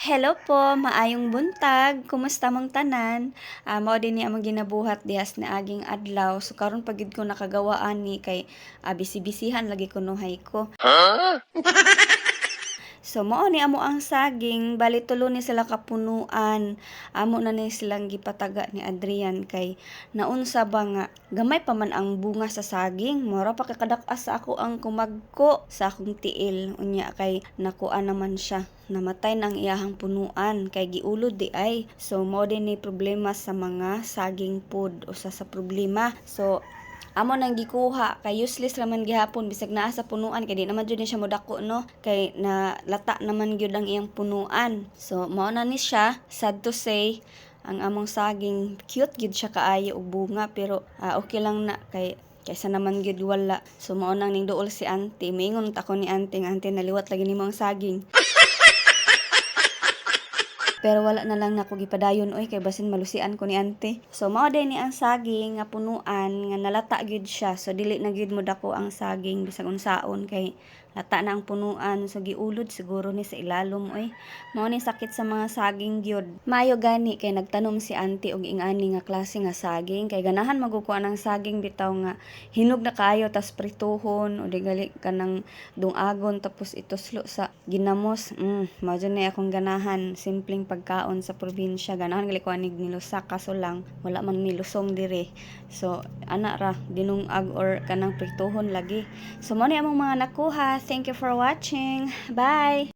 Hello po, maayong buntag. Kumusta mong tanan? Mao din ni among ginabuhat dihas na aging adlaw. So karon pagid ko nakagawaan ni kay bisi-bisihan lagi ko nuhay ko. So mao ni amo ang saging, bali tulo ni sila kapunuan. Amo na ni silang gipataga ni Adrian kay naunsa ba nga gamay pa man ang bunga sa saging. Mura pa kakadak-as sa ako ang kumagko sa akong tiil. Unya kay nakuha naman siya. Namatay na ang iyahang punuan kay giulod di ay. So mao din ni problema sa mga saging pod o sa problema. So amo nang gikuha kay useless raman gihapon bisag naa sa punuan kay di naman jud ni siya modako no kay na lata naman gyud ang iyang punuan. So mao na ni siya, sad to say, ang among saging cute gyud siya kaayo og bunga pero okay lang na kaysa naman gyud wala. So mao nang ning duol si auntie, mingon ta ko ni auntie, naliwat lagi nimo ang saging. Pero wala na lang nako gipadayon oy kay basin malusian ko ni ante. So mao day ni ang saging nga punuan nga nalata gyud siya. So dili na gyud mo dako ang saging bisag unsaon kay lata na ang punuan. So giulod siguro ni sa ilalom oy. Mao ni sakit sa mga saging gyud. Mayo gani kay nagtanom si ante og ingani nga klase nga saging kay ganahan magukuha ng saging bitaw nga hinog na kayo tas prituhon o di gali kanang dungagon tapos ituslo sa ginamos. Mao jud ni akong ganahan, simpleng pagkaon sa probinsya. Ganahan gali ko anig nilusak kaso lang wala man nilusong dire. So ana ra dinungag or kanang prituhon lagi. So mao ni among mga nakuha. Thank you for watching. Bye.